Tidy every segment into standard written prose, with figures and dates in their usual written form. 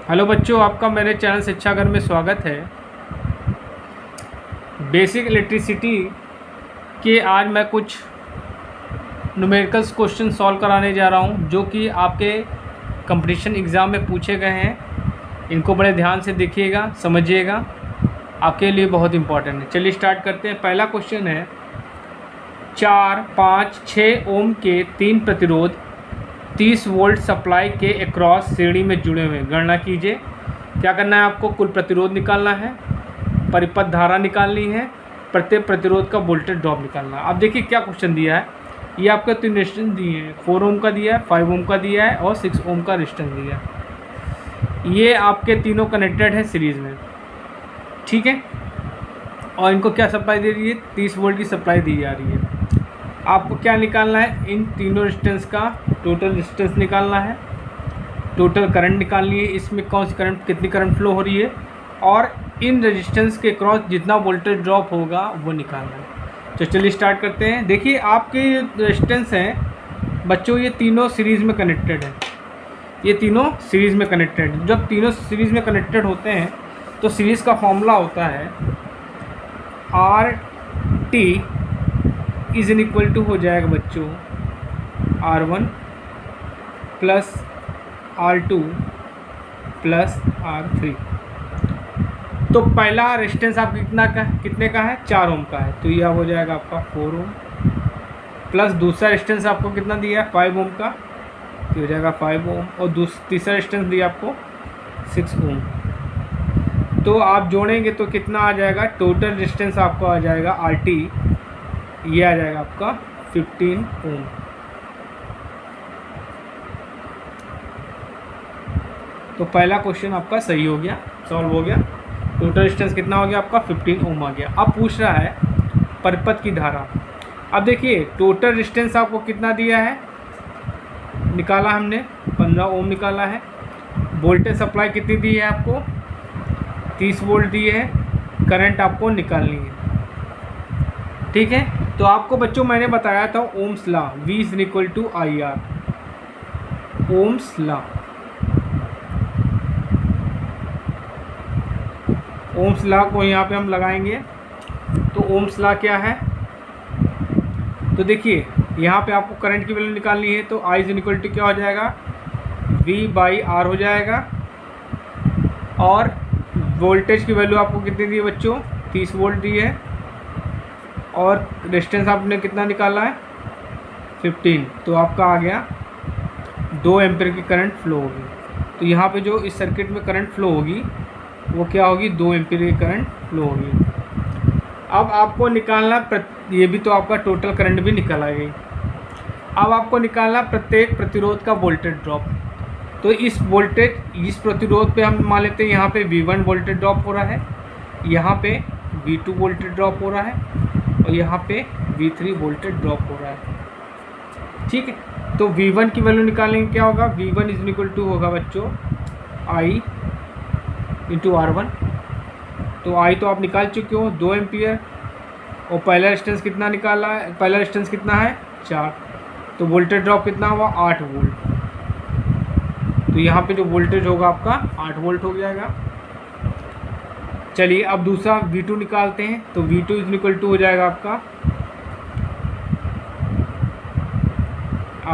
Hello बच्चों, आपका मेरे चैनल शिक्षा घर में स्वागत है। बेसिक इलेक्ट्रिसिटी के आज मैं कुछ न्यूमेरिकल्स क्वेश्चन सॉल्व कराने जा रहा हूं, जो कि आपके कंपटीशन एग्ज़ाम में पूछे गए हैं। इनको बड़े ध्यान से देखिएगा, समझिएगा, आपके लिए बहुत इम्पोर्टेंट है। चलिए स्टार्ट करते हैं। पहला क्वेश्चन है 4, 5, 6 ओम के 3 प्रतिरोध 30 वोल्ट सप्लाई के अक्रॉस श्रेणी में जुड़े हुए। गणना कीजिए। क्या करना है आपको? कुल प्रतिरोध निकालना है, परिपथ धारा निकालनी है, प्रत्येक प्रतिरोध का वोल्टेज ड्रॉप निकालना है। अब देखिए क्या क्वेश्चन दिया है। ये आपका 3 रेजिस्टेंस दिए हैं, 4 ओम का दिया है, 5 ओम का दिया है और 6 ओम का रेजिस्टेंस दिया है। ये आपके तीनों कनेक्टेड है सीरीज़ में, ठीक है। और इनको क्या सप्लाई दे रही है? 30 वोल्ट की सप्लाई दी जा रही है। आपको क्या निकालना है? इन तीनों रेजिस्टेंस का टोटल रेजिस्टेंस निकालना है, टोटल करंट निकालनी है, इसमें कौन सी करंट, कितनी करंट फ्लो हो रही है, और इन रेजिस्टेंस के क्रॉस जितना वोल्टेज ड्रॉप होगा वो निकालना है। तो चलिए स्टार्ट करते हैं। देखिए आपके रेजिस्टेंस हैं बच्चों, ये तीनों सीरीज़ में कनेक्टेड है। ये तीनों सीरीज़ में कनेक्टेड। जब तीनों सीरीज़ में कनेक्टेड होते हैं तो सीरीज़ का फॉर्मूला होता है RT is in equal to हो जाएगा बच्चों R1 plus R2 plus R3। तो पहला रेजिस्टेंस आप कितने का है? 4 ओम का है, तो यह हो जाएगा आपका 4 ओम। प्लस दूसरा रेजिस्टेंस आपको कितना दिया है? 5 ओम का, तो हो जाएगा 5 ओम। और तीसरा रेजिस्टेंस दिया आपको 6 ओम। तो आप जोड़ेंगे तो कितना आ जाएगा? टोटल रेजिस्टेंस आपको आ जाएगा RT, ये आ जाएगा आपका 15 ओम। तो पहला क्वेश्चन आपका सही हो गया, सॉल्व हो गया। टोटल रेजिस्टेंस कितना हो गया आपका? 15 ओम आ गया। अब पूछ रहा है परिपथ की धारा। अब देखिए टोटल रेजिस्टेंस आपको कितना दिया है, निकाला हमने 15 ओम निकाला है। वोल्टेज सप्लाई कितनी दी है आपको? 30 वोल्ट दी है। करंट आपको निकालनी है, ठीक है। तो आपको बच्चों मैंने बताया था Ohm's law, V is equal to IR, Ohm's law. Ohm's law को यहाँ पे हम लगाएंगे। तो ओम्स लॉ क्या है? तो देखिए यहाँ पे आपको करंट की वैल्यू निकालनी है, तो I इज इक्वल टू क्या हो जाएगा? V बाई R हो जाएगा। और वोल्टेज की वैल्यू आपको कितनी दी है बच्चों? 30 वोल्ट दी है। और रेजिस्टेंस आपने कितना निकाला है? 15। तो आपका आ गया 2 एम्पीयर की करंट फ्लो होगी। तो यहाँ पे जो इस सर्किट में करंट फ्लो होगी वो क्या होगी? 2 एम्पीयर की करंट फ्लो होगी। अब आपको निकालना ये भी तो आपका टोटल करंट भी निकाला गई। अब आपको निकालना प्रत्येक प्रतिरोध का वोल्टेज ड्रॉप। तो इस प्रतिरोध पे हम मान लेते हैं यहाँ पे V1 वोल्टेज ड्रॉप हो रहा है, यहाँ पे V2 वोल्टेज ड्रॉप हो रहा है और यहाँ पे V3 वोल्टेज ड्रॉप हो रहा है, ठीक है। तो V1 की वैल्यू निकालेंगे, क्या होगा? V1 इज इक्वल टू होगा बच्चों I इंटू R1। तो I तो आप निकाल चुके हो 2 एम्पियर। और पहला रेजिस्टेंस कितना निकाला है? पहला रेजिस्टेंस कितना है? 4। तो वोल्टेज ड्रॉप कितना हुआ? 8 वोल्ट। तो यहाँ पे जो वोल्टेज होगा आपका 8 वोल्ट हो जाएगा। चलिए अब दूसरा V2 निकालते हैं। तो V2 इज इक्वल टू हो जाएगा आपका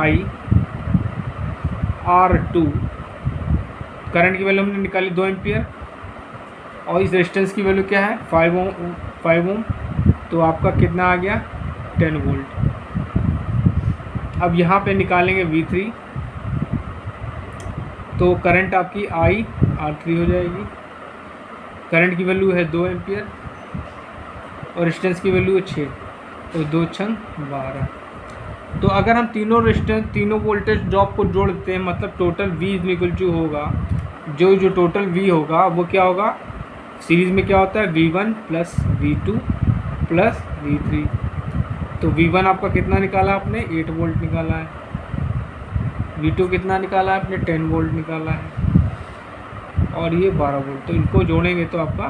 I R2। करंट की वैल्यू हमने निकाली 2 एम्पियर और इस रेजिस्टेंस की वैल्यू क्या है? 5 ओम। तो आपका कितना आ गया? 10 वोल्ट। अब यहाँ पे निकालेंगे V3। तो करंट आपकी I R3 हो जाएगी। करंट की वैल्यू है 2 एम्पियर और रेजिस्टेंस की वैल्यू है 6। तो 2 छंग 12। तो अगर हम तीनों वोल्टेज ड्रॉप को जोड़ देते हैं, मतलब total V is equal to होगा, जो टोटल V होगा वो क्या होगा? सीरीज़ में क्या होता है? V1 plus V2 plus V3। तो V1 आपका कितना निकाला आपने? 8 वोल्ट निकाला है। V2 कितना निकाला है आपने? 10 वोल्ट निकाला है। और ये 12 वोल्ट। तो इनको जोड़ेंगे तो आपका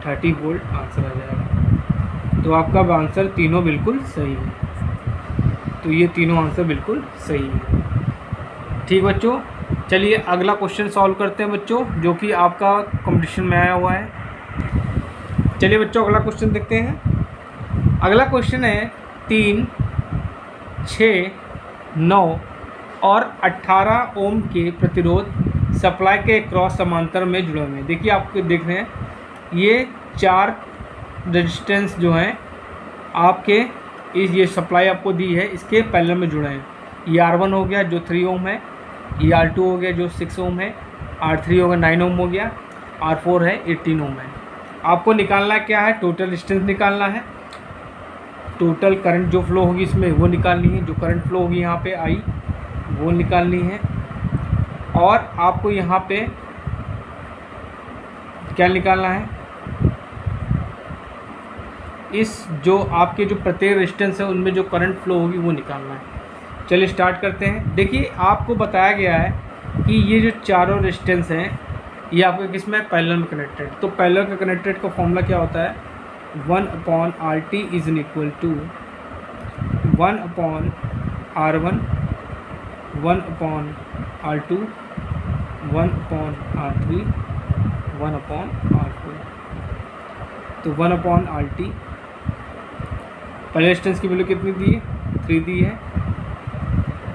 30 वोल्ट आंसर आ जाएगा। तो आपका आंसर तीनों बिल्कुल सही है। तो ये तीनों आंसर बिल्कुल सही है। ठीक बच्चों। चलिए अगला क्वेश्चन सॉल्व करते हैं बच्चों, जो कि आपका कंपटीशन में आया हुआ है। चलिए बच्चों अगला क्वेश्चन देखते हैं। अगला क्वेश्चन है 3, 6, 9 और 18 ओम के प्रतिरोध सप्लाई के क्रॉस समांतर में जुड़े हुए हैं। देखिए आपको देख रहे हैं ये 4 रेजिस्टेंस जो हैं आपके ये सप्लाई आपको दी है, इसके पैरेलल में जुड़े हैं। ये R1 हो गया जो 3 ओम है, ये R2 हो गया जो 6 ओम है, R3 होगा 9 ओम हो गया, R4 है 18 ओम है। आपको निकालना क्या है, टोटल डिस्टेंस निकालना है, टोटल करंट जो फ्लो होगी इसमें वो निकालनी है, जो करंट फ्लो होगी यहाँ पे आई वो निकालनी है, और आपको यहाँ पे क्या निकालना है, इस जो आपके जो प्रत्येक रेजिस्टेंस है उनमें जो करंट फ्लो होगी वो निकालना है। चलिए स्टार्ट करते हैं। देखिए आपको बताया गया है कि ये जो चारों रेजिस्टेंस हैं ये आपके किस में पैरेलल में कनेक्टेड। तो पैरेलल का कनेक्टेड का फॉर्मूला क्या होता है, 1/RT is equal to 1/R1, 1/R2, 1/R3, 1/R4। तो 1/RT पहले रेजिस्टेंस की वैल्यू कितनी दी है, 3 दी है,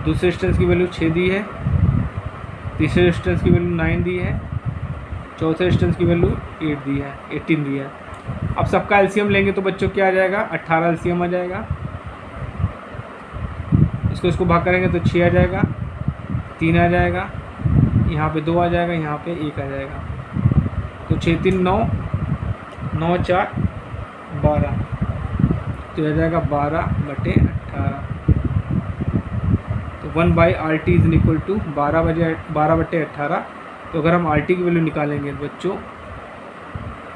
दूसरे रेजिस्टेंस की वैल्यू 6 दी है, तीसरे रेजिस्टेंस की वैल्यू 9 दी है, चौथे रेजिस्टेंस की वैल्यू 8 दी है, 18 दी है। अब सबका एलसीएम लेंगे तो बच्चों क्या आ जाएगा, 18 एलसीएम आ जाएगा। इसको भाग करेंगे तो 6 आ जाएगा, 3 आ जाएगा, यहाँ पे 2 आ जाएगा, यहाँ पे 1 आ जाएगा। तो 6 3 9, 9 4 12, तो आ जाएगा 12/18। तो 1/RT इज इक्वल टू 12/18। तो अगर हम RT की वैल्यू निकालेंगे बच्चों,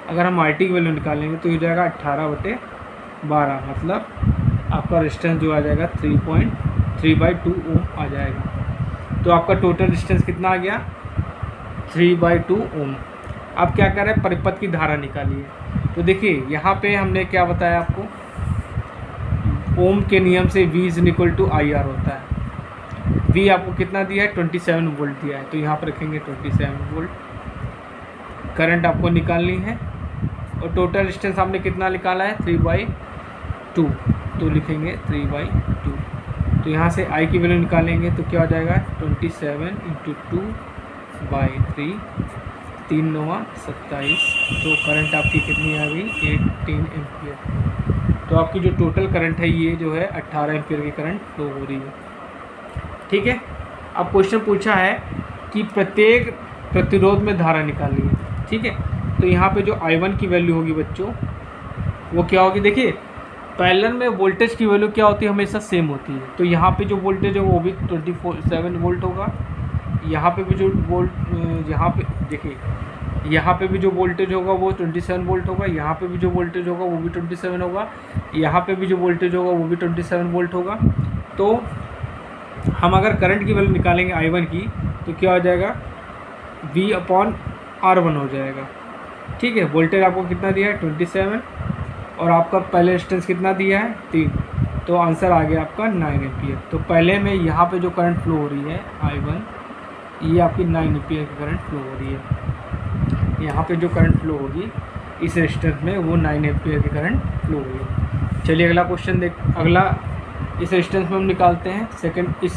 अगर हम RT की वैल्यू निकालेंगे तो ये जाएगा 18/12, मतलब आपका रेजिस्टेंस जो आ जाएगा 3/2 ओम आ जाएगा। तो आपका टोटल रेजिस्टेंस कितना आ गया, 3/2 ओम। अब क्या करें, परिपथ की धारा निकालिए। तो देखिए यहाँ पे हमने क्या बताया आपको, ओम के नियम से V is equal to IR होता है। V आपको कितना दिया है, 27 वोल्ट दिया है, तो यहाँ पर रखेंगे 27 वोल्ट। करंट आपको निकालनी है, और टोटल रेजिस्टेंस आपने कितना निकाला है, 3/2, तो लिखेंगे 3/2। तो यहाँ से I की वैल्यू निकालेंगे तो क्या हो जाएगा, 27 × 2/3, 3 9 27। तो करंट आपकी कितनी आ गई, 18 एम्पियर। तो आपकी जो टोटल करंट है ये जो है 18 एम्पियर की करंट फ्लो हो रही है। ठीक है। अब क्वेश्चन पूछा है कि प्रत्येक प्रतिरोध में धारा निकालनी है। ठीक है, तो यहाँ पे जो I1 की वैल्यू होगी बच्चों वो क्या होगी, देखिए पैरेलल में वोल्टेज की वैल्यू क्या होती है, हमेशा सेम होती है। तो यहाँ पे जो वोल्टेज है वो भी 27 वोल्ट होगा, यहाँ पे भी जो यहाँ पे देखिए यहाँ पे भी जो वोल्टेज होगा वो 27 वोल्ट होगा, यहाँ पे भी जो वोल्टेज होगा वो भी 27 होगा, यहाँ पे भी जो वोल्टेज होगा वो भी 27 वोल्ट होगा। तो हम अगर करंट की वैल्यू निकालेंगे I1 की तो क्या हो जाएगा, V/R1 हो जाएगा। ठीक है, वोल्टेज आपको कितना दिया है, 27, और आपका पहले रेजिस्टेंस कितना दिया है, 3। तो आंसर आ गया आपका 9 एम्पियर। तो पहले में यहाँ पे जो करंट फ्लो हो रही है I1, ये आपकी 9 एम्पियर की करंट फ्लो हो रही है। यहाँ पे जो करंट फ्लो होगी इस रेजिस्टेंस में वो 9 एम्पियर की करंट फ्लो होगी। चलिए अगला क्वेश्चन अगला इस रेजिस्टेंस में हम निकालते हैं, इस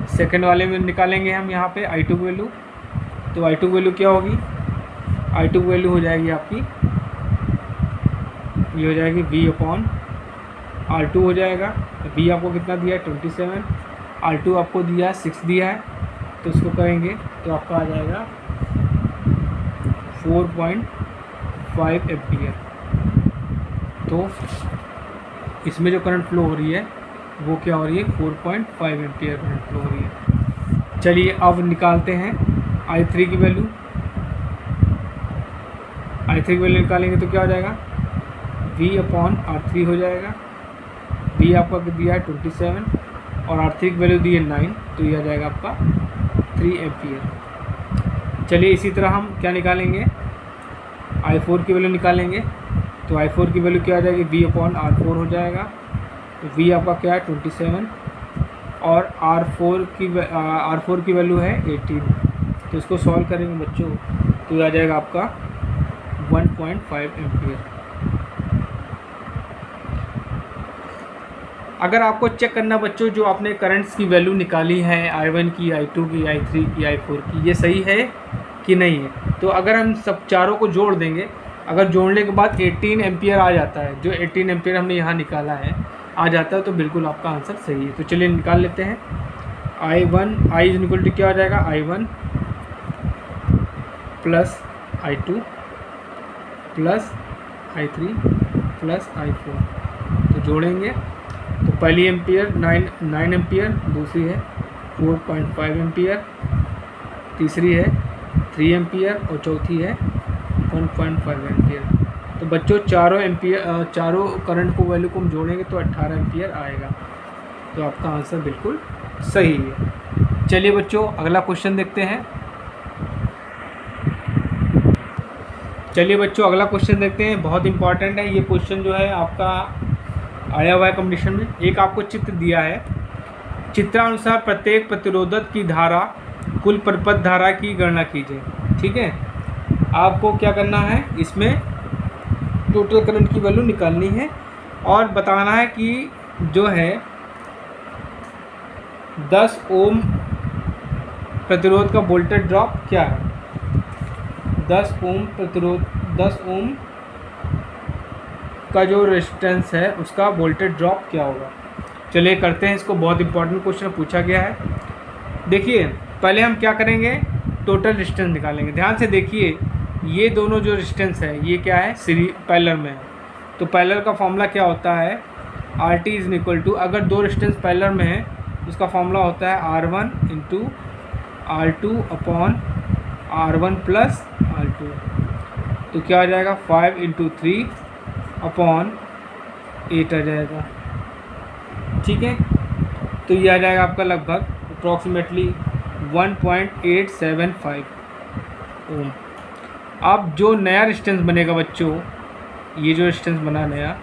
सेकंड वाले में निकालेंगे हम यहाँ पे I2 की वैल्यू। तो I2 की वैल्यू क्या होगी, I2 की वैल्यू हो जाएगी आपकी, ये हो जाएगी V/R2 हो जाएगा। तो V आपको कितना दिया है, 27, R2 आपको दिया है 6 दिया है, तो इसको करेंगे तो आपका आ जाएगा 4.5 एम्पियर। तो इसमें जो करंट फ्लो हो रही है वो क्या हो रही है, 4.5 एम्पियर करंट फ्लो हो रही है। चलिए अब निकालते हैं I3 की वैल्यू। I3 की वैल्यू निकालेंगे तो क्या हो जाएगा, V/R3 हो जाएगा। V आपका दिया है 27 और R3 की वैल्यू दी है 9, तो ये आ जाएगा आपका 3 एम्पियर। चलिए इसी तरह हम क्या निकालेंगे, I4 की वैल्यू निकालेंगे। तो I4 की वैल्यू क्या आ जाएगी, V/R4 हो जाएगा। तो V आपका क्या है, 27, और R4 की वैल्यू है 18। तो इसको सॉल्व करेंगे बच्चों तो आ जाएगा आपका 1.5 एम्पियर। अगर आपको चेक करना बच्चों जो आपने करंट्स की वैल्यू निकाली है I1 की, I2 की, I3 की, I4 की, ये सही है कि नहीं है, तो अगर हम सब चारों को जोड़ देंगे, अगर जोड़ने के बाद 18 एम्पियर आ जाता है, जो 18 एम्पियर हमने यहाँ निकाला है आ जाता है, तो बिल्कुल आपका आंसर सही है। तो चलिए निकाल लेते हैं। I इज इक्वल टू क्या हो जाएगा, I1 plus I2 plus I3 plus I4। तो जोड़ेंगे तो पहली एम्पियर 9 एम्पियर, दूसरी है 4.5 एम्पियर, तीसरी है 3 एम्पियर और चौथी है 1.5 एम्पियर। तो बच्चों चारों करंट को वैल्यू को हम जोड़ेंगे तो 18 एम्पियर आएगा। तो आपका आंसर बिल्कुल सही है। चलिए बच्चों अगला क्वेश्चन देखते हैं। बहुत इंपॉर्टेंट है ये क्वेश्चन जो है आपका आया हुआ है कंपटीशन में। एक आपको चित्र दिया है, चित्रानुसार प्रत्येक प्रतिरोधक की धारा कुल परिपथ धारा की गणना कीजिए। ठीक है, आपको क्या करना है, इसमें टोटल करंट की वैल्यू निकालनी है और बताना है कि जो है 10 ओम प्रतिरोध का वोल्टेज ड्रॉप क्या है। 10 ओम का जो रेजिस्टेंस है उसका वोल्टेज ड्रॉप क्या होगा। चलिए करते हैं इसको, बहुत इंपॉर्टेंट क्वेश्चन पूछा गया है। देखिए पहले हम क्या करेंगे, टोटल रेजिस्टेंस निकालेंगे। ध्यान से देखिए ये दोनों जो रेजिस्टेंस है ये क्या है, पैरेलल में है। तो पैरेलल का फॉर्मूला क्या होता है, RT इज इक्वल टू, अगर दो रेजिस्टेंस पैरेलल में है उसका फॉर्मूला होता है R1 into R2 upon R1 plus R2। तो क्या आ जाएगा 5 इंटू 3 अपॉन 8 आ जाएगा। ठीक है, तो ये आ जाएगा आपका लगभग अप्रॉक्सीमेटली 1.875 ओम। अब जो नया रेजिस्टेंस बनेगा बच्चों, ये जो रेजिस्टेंस बना नया,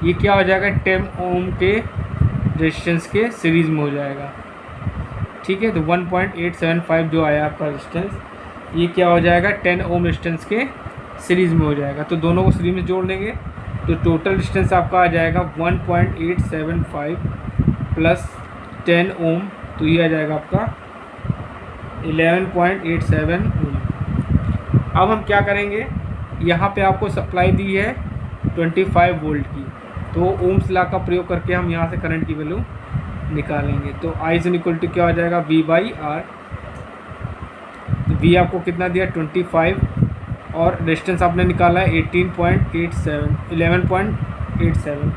ये क्या हो जाएगा 10 ओम के रेजिस्टेंस के सीरीज़ में हो जाएगा। ठीक है, तो 1.875 जो आया आपका रेजिस्टेंस, ये क्या हो जाएगा 10 ओम रेजिस्टेंस के सीरीज़ में हो जाएगा। तो दोनों को सीरीज में जोड़ लेंगे तो टोटल रेजिस्टेंस आपका आ जाएगा 1.875 प्लस 10 ओम, तो ये आ जाएगा आपका 11.87 ओम। अब हम क्या करेंगे, यहाँ पे आपको सप्लाई दी है 25 वोल्ट की, तो ओम्स लॉ का प्रयोग करके हम यहाँ से करंट की वैल्यू निकालेंगे। तो I इज इक्वल टू क्या हो जाएगा V/R। तो V आपको कितना दिया 25 और रेजिस्टेंस आपने निकाला है 11.87।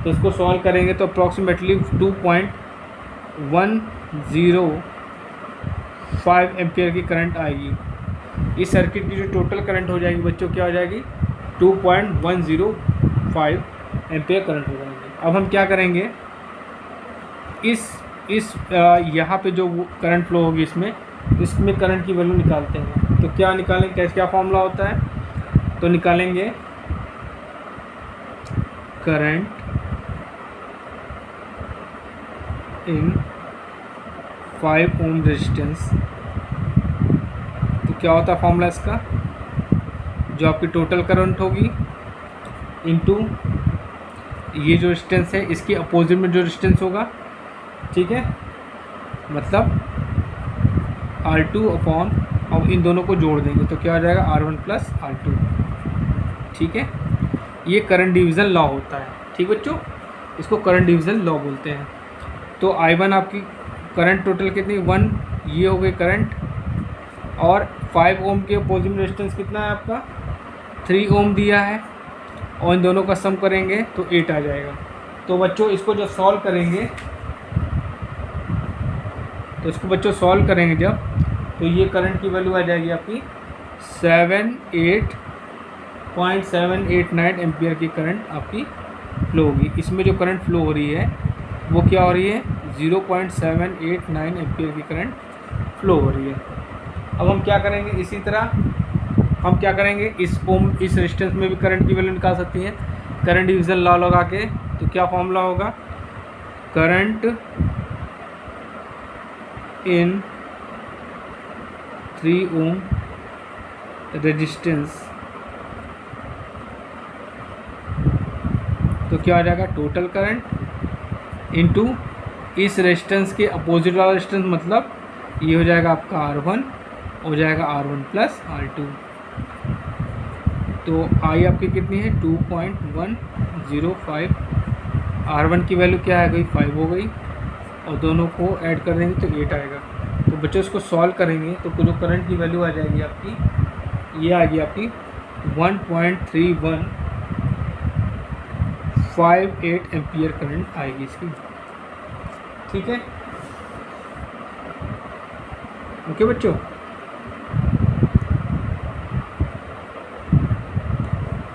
तो इसको सॉल्व करेंगे तो अप्रॉक्सीमेटली 2.105 एम्पियर की करंट आएगी। इस सर्किट की जो टोटल करंट हो जाएगी बच्चों क्या हो जाएगी 2.105 एम्पियर करंट हो जाएगी। अब हम क्या करेंगे, इस यहाँ पे जो करंट फ्लो होगी इसमें करंट की वैल्यू निकालते हैं। तो क्या निकालेंगे, क्या फॉर्मूला होता है, तो निकालेंगे करंट इन 5 ओम रेजिस्टेंस। तो क्या होता है फॉर्मूला इसका, जो आपकी टोटल करंट होगी इनटू ये जो रेजिस्टेंस है इसकी अपोजिट में जो रेजिस्टेंस होगा। ठीक है, मतलब R2 अपॉन, अब इन दोनों को जोड़ देंगे तो क्या हो जाएगा R1 प्लस R2। ठीक है, ये करंट डिवीज़न लॉ होता है। ठीक बच्चों, इसको करंट डिवीज़न लॉ बोलते हैं। तो I1 आपकी करंट टोटल कितनी 1, ये हो गई करंट, और 5 ओम के अपोजिट रेजिस्टेंस कितना है आपका 3 ओम दिया है, और इन दोनों का सम करेंगे तो 8 आ जाएगा। तो बच्चों इसको जो सॉल्व करेंगे, जब तो ये करंट की वैल्यू आ जाएगी आपकी 7.889 एम्पियर की करंट आपकी फ्लो होगी। इसमें जो करंट फ्लो हो रही है वो क्या हो रही है 0.789 एम्पियर की करंट फ्लो हो रही है। अब हम क्या करेंगे, इसी तरह हम क्या करेंगे, इस रेजिस्टेंस में भी करंट की वैल्यू निकाल सकती हैं करंट डिवीज़न लॉ लगा के। तो क्या फॉर्मूला होगा, करंट इन 3 ओम रेजिस्टेंस, तो क्या हो जाएगा, टोटल करंट इनटू इस रेजिस्टेंस के अपोजिट वाला रेजिस्टेंस, मतलब ये हो जाएगा आपका R1, हो जाएगा R1 प्लस R2। तो आई आपकी कितनी है, 2.105। R1 की वैल्यू क्या आ गई, 5 हो गई, और दोनों को ऐड कर देंगे तो 8 आएगा। तो बच्चों इसको सॉल्व करेंगे तो जो करंट की वैल्यू आ जाएगी आपकी, ये आ गई आपकी 1.3158 एम्पियर करंट आएगी इसकी। ठीक है, ओके बच्चों।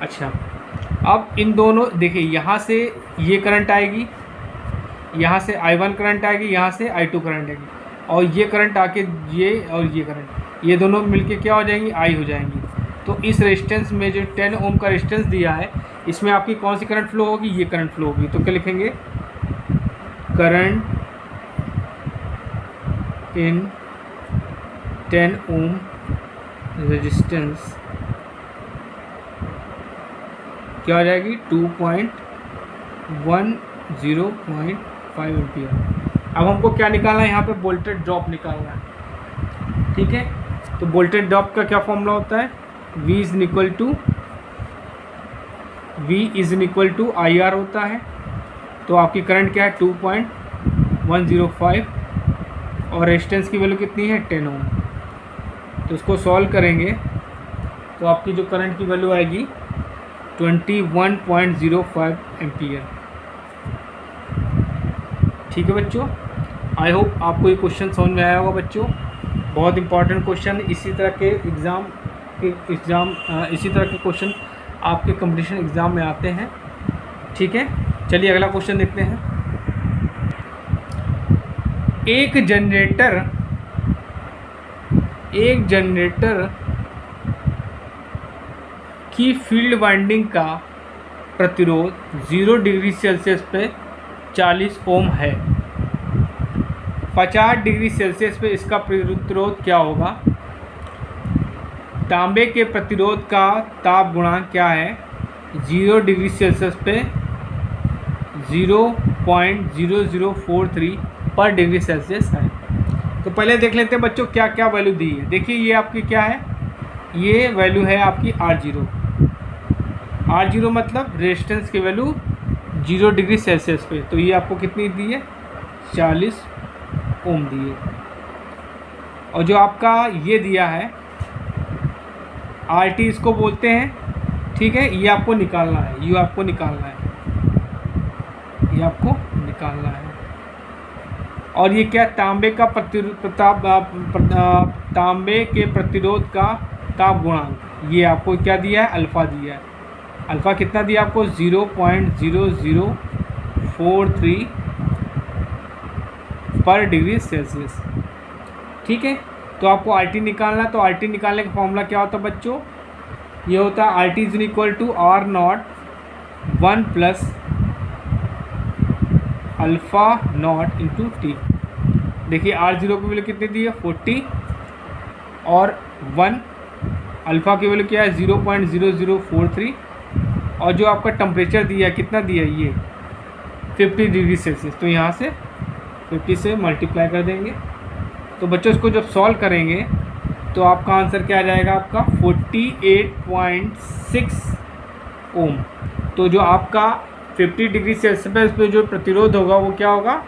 अच्छा, अब इन दोनों देखिए, यहाँ से ये करंट आएगी, यहाँ से I1 करंट आएगी, यहाँ से I2 करंट आएगी, और ये करंट आके ये और ये करंट, ये दोनों मिलके क्या हो जाएंगी, I हो जाएंगी। तो इस रेजिस्टेंस में जो 10 ओम का रेजिस्टेंस दिया है, इसमें आपकी कौन सी करंट फ्लो होगी, ये करंट फ्लो होगी। तो क्या लिखेंगे, करंट इन 10 ओम रेजिस्टेंस क्या हो जाएगी, 2.10.5 एम्पियर। अब हमको क्या निकालना है, यहाँ पे वोल्टेज ड्रॉप निकालना है। ठीक है, तो वोल्टेज ड्रॉप का क्या फॉर्मूला होता है, V is equal to IR होता है। तो आपकी करंट क्या है, 2.105, और रेजिस्टेंस की वैल्यू कितनी है, 10 ओम। तो इसको सॉल्व करेंगे तो आपकी जो करंट की वैल्यू आएगी 21.05 एम्पियर। ठीक है बच्चों, आई होप आपको ये क्वेश्चन समझ में आया होगा बच्चों। बहुत इंपॉर्टेंट क्वेश्चन, इसी तरह के इसी तरह के क्वेश्चन आपके कंपटीशन एग्ज़ाम में आते हैं। ठीक है, चलिए अगला क्वेश्चन देखते हैं। एक जनरेटर की फील्ड वाइंडिंग का प्रतिरोध 0 डिग्री सेल्सियस पे 40 ओम है। 50 डिग्री सेल्सियस पे इसका प्रतिरोध क्या होगा। तांबे के प्रतिरोध का ताप गुणांक क्या है, 0 डिग्री सेल्सियस पे 0.0043 पर डिग्री सेल्सियस है। तो पहले देख लेते हैं बच्चों क्या क्या वैल्यू दी है। देखिए ये आपकी क्या है, ये वैल्यू है आपकी R0। R0 मतलब रेजिस्टेंस की वैल्यू 0 डिग्री सेल्सियस पे, तो ये आपको कितनी दी है, 40 ओम दी है। और जो आपका ये दिया है RT इसको बोलते हैं। ठीक है, ये आपको निकालना है, ये आपको निकालना है, ये आपको निकालना है। और ये क्या, तांबे का तांबे के प्रतिरोध का ताप गुणांक, ये आपको क्या दिया है, अल्फ़ा दिया है। अल्फ़ा कितना दिया आपको, 0.0043 पर डिग्री सेल्सियस। ठीक है, तो आपको RT निकालना है। तो RT निकालने का फॉर्मूला क्या होता है बच्चों, ये होता है RT is equal to R0 1 plus alpha naught into t. देखिए R0 की वैल्यू कितनी दी है, 40, और 1 अल्फ़ा की वैल्यू क्या है, 0.0043, और जो आपका टेम्परेचर दिया है कितना दिया है, ये 50 डिग्री सेल्सियस। तो यहाँ से 50 से मल्टीप्लाई कर देंगे। तो बच्चों इसको जब सॉल्व करेंगे तो आपका आंसर क्या आ जाएगा, आपका 48.6 ओम। तो जो आपका 50 डिग्री सेल्सियस पे जो प्रतिरोध होगा वो क्या होगा,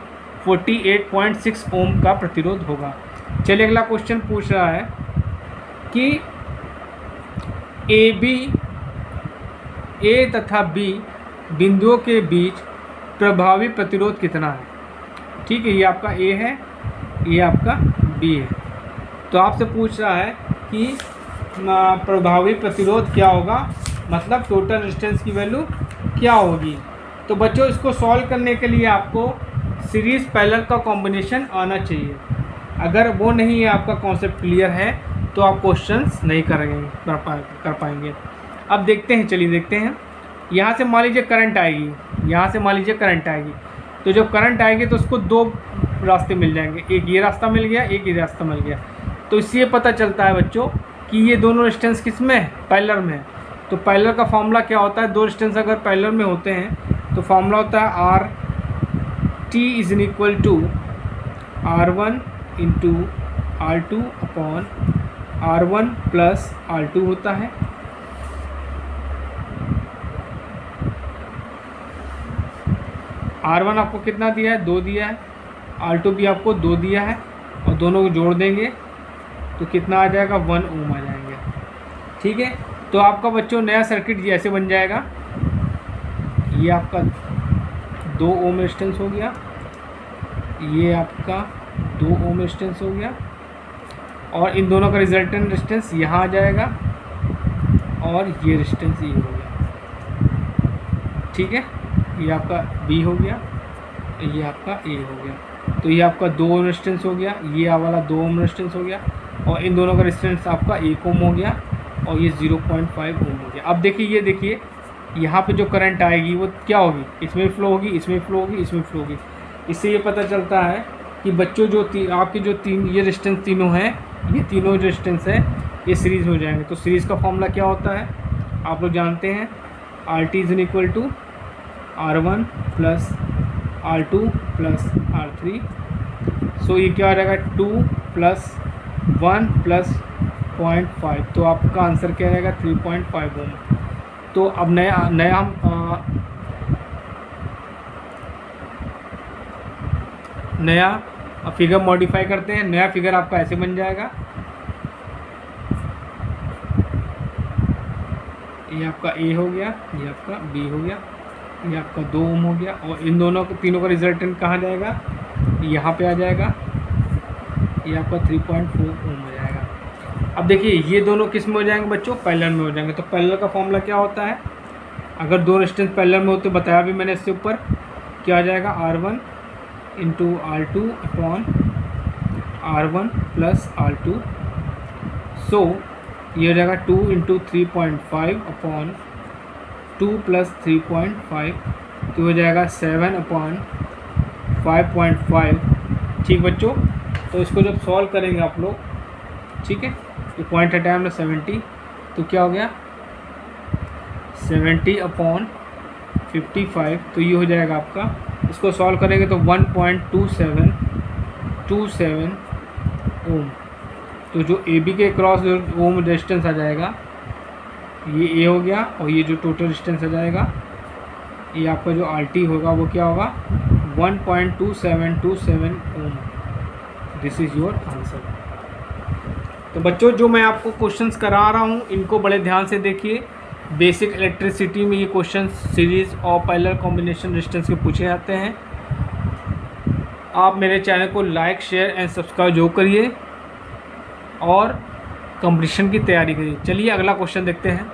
48.6 ओम का प्रतिरोध होगा। चलिए अगला क्वेश्चन पूछ रहा है कि ए तथा बी बिंदुओं के बीच प्रभावी प्रतिरोध कितना है। ठीक है, ये आपका ए है, ये आपका बी है। तो आपसे पूछ रहा है कि प्रभावी प्रतिरोध क्या होगा, मतलब टोटल रेजिस्टेंस की वैल्यू क्या होगी। तो बच्चों इसको सॉल्व करने के लिए आपको सीरीज़ पैरेलल का कॉम्बिनेशन आना चाहिए। अगर वो नहीं है, आपका कॉन्सेप्ट क्लियर है, तो आप क्वेश्चंस नहीं कर पाएंगे। अब देखते हैं, चलिए देखते हैं। यहाँ से मान लीजिए करंट आएगी, यहाँ से मान लीजिए करंट आएगी। तो जब करंट आएगी तो उसको दो रास्ते मिल जाएंगे, एक ये रास्ता मिल गया, एक ये रास्ता मिल गया। तो इससे ये पता चलता है बच्चों कि ये दोनों रेजिस्टेंस किस में है, पैरेलल में है। तो पैरेलल का फॉर्मूला क्या होता है, दो रेजिस्टेंस अगर पैरेलल में होते हैं तो फॉर्मूला होता है R T is in equal to R1 into R2 upon R1 plus R2 होता है। R1 आपको कितना दिया है, 2 दिया है, R2 भी आपको 2 दिया है, और दोनों को जोड़ देंगे तो कितना आ जाएगा, 1 ओम आ जाएंगे। ठीक है, तो आपका बच्चों नया सर्किट ऐसे बन जाएगा। ये आपका 2 ओम रेजिस्टेंस हो गया, ये आपका 2 ओम रेजिस्टेंस हो गया, और इन दोनों का रिजल्टेंट रेजिस्टेंस यहाँ आ जाएगा, और ये रेजिस्टेंस ये हो गया। ठीक है, ये आपका B हो गया, ये आपका A हो गया। तो ये आपका 2 ओम रेजिस्टेंस हो गया, ये वाला 2 ओम रेजिस्टेंस हो गया, और इन दोनों का रेजिस्टेंस आपका 1 ओम हो गया, और ये 0.5 ओम हो गया। अब देखिए, ये देखिए यहाँ पे जो करंट आएगी वो क्या होगी, इसमें फ्लो होगी, इसमें फ्लो होगी, इसमें फ्लो होगी। इससे ये पता चलता है कि बच्चों जो आपके जो ये रेजिस्टेंस तीनों हैं, ये तीनों रेजिस्टेंस है, ये सीरीज़ हो जाएंगे। तो सीरीज़ का फॉर्मूला क्या होता है, आप लोग जानते हैं, RT is equal to R1 plus R2 plus R3। So ये क्या हो जाएगा, 2 प्लस 1 प्लस 0.5, तो आपका आंसर क्या रहेगा, 3.5 ओम। तो अब नया हम नया फिगर मॉडिफाई करते हैं। नया फिगर आपका ऐसे बन जाएगा, ये आपका A हो गया, ये आपका B हो गया, ये आपका 2 ओम हो गया, और इन दोनों तीनों का रिजल्टेंट कहाँ जाएगा, यहाँ पे आ जाएगा, ये आपका 3.4 ओम हो जाएगा। अब देखिए ये दोनों किस में हो जाएंगे बच्चों, पैरेलल में हो जाएंगे। तो पैरेलल का फॉर्मूला क्या होता है, अगर दो रेजिस्टेंस पैरेलल में होते, बताया भी मैंने इससे ऊपर, क्या आ जाएगा, R1 into R2 upon R1 plus R2। सो ये हो जाएगा 2 इंटू 3.5 अपॉन 2 प्लस 3.5, तो हो जाएगा 7 अपॉन 5.5। ठीक बच्चों, तो इसको जब सॉल्व करेंगे आप लोग, ठीक है, तो पॉइंट हटाया हमने 70, तो क्या हो गया 70 अपॉन 55, तो ये हो जाएगा आपका, इसको सॉल्व करेंगे तो 1.2727 ओम। तो जो AB के क्रॉस ओम रेजिस्टेंस आ जाएगा, ये A हो गया, और ये जो टोटल रेजिस्टेंस आ जाएगा, ये आपका जो RT होगा वो क्या होगा, 1.2727 ohm. This is your answer. तो बच्चों जो मैं आपको क्वेश्चंस करा रहा हूँ इनको बड़े ध्यान से देखिए। बेसिक इलेक्ट्रिसिटी में ये क्वेश्चन सीरीज़ और पैरेलल कॉम्बिनेशन रेजिस्टेंस के पूछे जाते हैं। आप मेरे चैनल को लाइक, शेयर एंड सब्सक्राइब जरूर करिए और कंपटीशन की तैयारी करिए। चलिए अगला क्वेश्चन देखते हैं।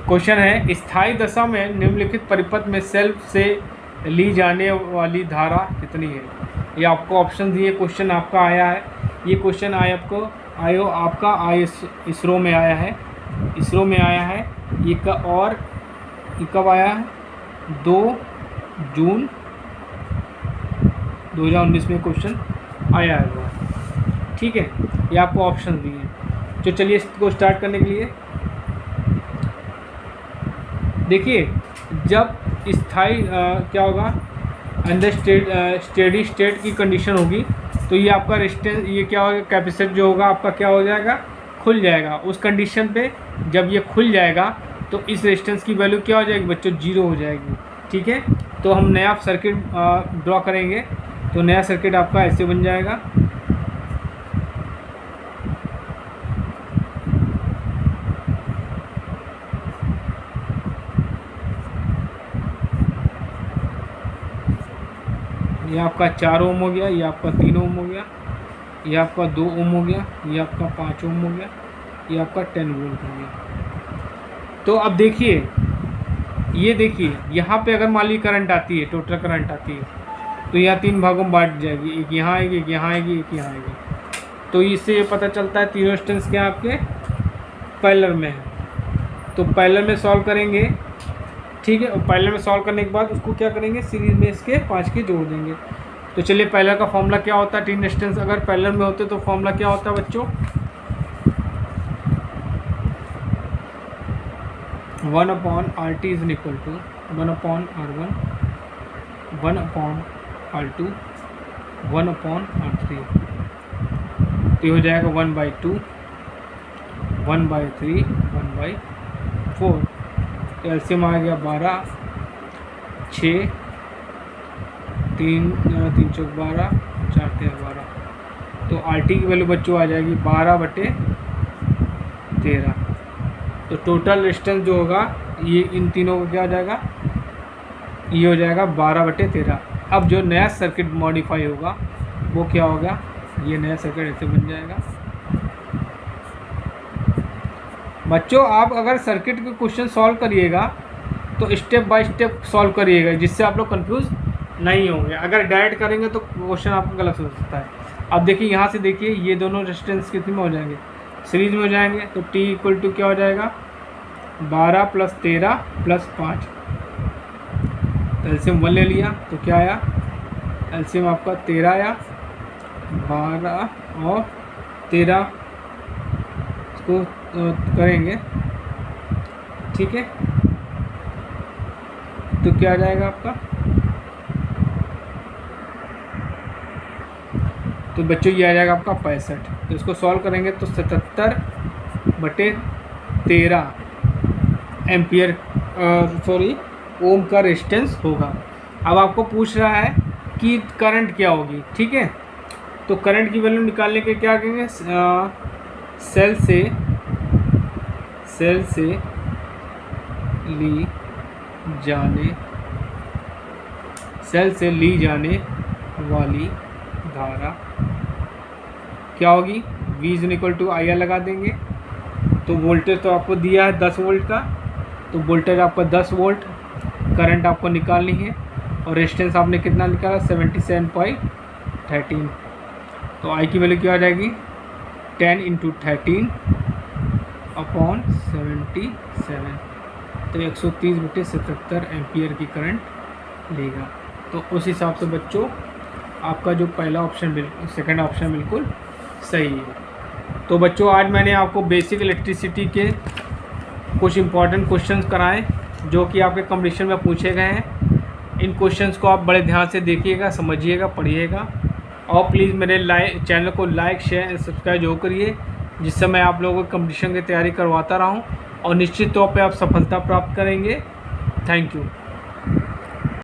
क्वेश्चन है, स्थायी दशा में निम्नलिखित परिपथ में सेल्फ से ली जाने वाली धारा कितनी है। ये आपको ऑप्शन दिए, क्वेश्चन आपका आया है, ये क्वेश्चन आपका इसरो में आया है, इसरो में आया है ये कब आया है, 2 जून 2019 में क्वेश्चन आया है। ठीक है, ये आपको ऑप्शन दिए हैं। तो चलिए इसको स्टार्ट करने के लिए देखिए, जब स्थाई क्या होगा, अंडर स्टेडी स्टेट की कंडीशन होगी तो ये आपका रेजिस्टेंस, ये क्या होगा, कैपेसिटर जो होगा आपका क्या हो जाएगा, खुल जाएगा। उस कंडीशन पे जब ये खुल जाएगा तो इस रेजिस्टेंस की वैल्यू क्या हो जाएगी बच्चों, 0 हो जाएगी। ठीक है, तो हम नया सर्किट ड्रॉ करेंगे। तो नया सर्किट आपका ऐसे बन जाएगा। ये आपका 4 ओम हो गया, ये आपका 3 ओम हो गया, ये आपका 2 ओम हो गया, ये आपका 5 ओम हो गया, ये आपका 10 वोल्ट हो गया। तो अब देखिए, ये देखिए यहाँ पे अगर मान ली करंट आती है, टोटल करंट आती है, तो यहाँ 3 भागों में बांट जाएगी, एक यहाँ आएगी, एक यहाँ आएगी, एक यहाँ आएगी। तो इससे ये पता चलता है तीनों रेजिस्टेंस क्या आपके पैरेलल में है। तो पैरेलल में सॉल्व करेंगे, ठीक है। और पैरेलल में सॉल्व करने के बाद उसको क्या करेंगे, सीरीज में इसके 5 के जोड़ देंगे। तो चलिए पैरेलल का फॉर्मूला क्या होता है, टी डिस्टेंस अगर पैरेलल में होते तो फॉर्मूला क्या होता है बच्चों, 1/RT is equal to 1/R1 1/R2 1/R3। तो ये हो जाएगा 1/2 1/3 1/4। तो एलसीएम आ गया 12 6 3 3 चौक 12 4 13 12। तो RT की वैल्यू बच्चों आ जाएगी 12/13। तो टोटल डिस्टेंस जो होगा ये इन तीनों का क्या हो जाएगा, ये हो जाएगा 12/13। अब जो नया सर्किट मॉडिफाई होगा वो क्या होगा, ये नया सर्किट ऐसे बन जाएगा। बच्चों आप अगर सर्किट के क्वेश्चन सॉल्व करिएगा तो स्टेप बाय स्टेप सॉल्व करिएगा, जिससे आप लोग कंफ्यूज नहीं होंगे। अगर डायरेक्ट करेंगे तो क्वेश्चन आपको गलत हो सकता है। अब देखिए यहाँ से देखिए ये दोनों रेजिस्टेंस कितने में हो जाएंगे, सीरीज में हो जाएंगे। तो T इक्वल टू क्या हो जाएगा 12 + 13 + 5। तो एलसीएम 1 ले लिया तो क्या आया, एलसीएम आपका 13 आया, 12 और 13 इसको करेंगे, ठीक है। तो क्या आ जाएगा आपका, तो बच्चों ये आ जाएगा आपका 65। तो इसको सॉल्व करेंगे तो 77/13 एम्पियर ओम का रेजिस्टेंस होगा। अब आपको पूछ रहा है कि करंट क्या होगी, ठीक है। तो करंट की वैल्यू निकालने के क्या करेंगे, सेल से ली जाने वाली धारा क्या होगी, V = IR लगा देंगे। तो वोल्टेज तो आपको दिया है 10 वोल्ट का, तो वोल्टेज आपका 10 वोल्ट, करंट आपको निकालनी है और रेजिस्टेंस आपने कितना निकाला 77.13। तो I की वैल्यू क्या आ जाएगी 10 × 13/77। तो 130/77 एम्पियर की करंट लेगा। तो उस हिसाब से बच्चों आपका जो पहला ऑप्शन सेकंड ऑप्शन बिल्कुल सही है। तो बच्चों आज मैंने आपको बेसिक इलेक्ट्रिसिटी के कुछ इम्पॉर्टेंट क्वेश्चंस कराएं जो कि आपके कंपटीशन में पूछे गए हैं। इन क्वेश्चंस को आप बड़े ध्यान से देखिएगा, समझिएगा, पढ़िएगा और प्लीज़ मेरे चैनल को लाइक शेयर एंड सब्सक्राइब जरूर करिए, जिससे मैं आप लोगों को कंपटीशन की तैयारी करवाता रहूं और निश्चित तौर पे आप सफलता प्राप्त करेंगे। Thank you.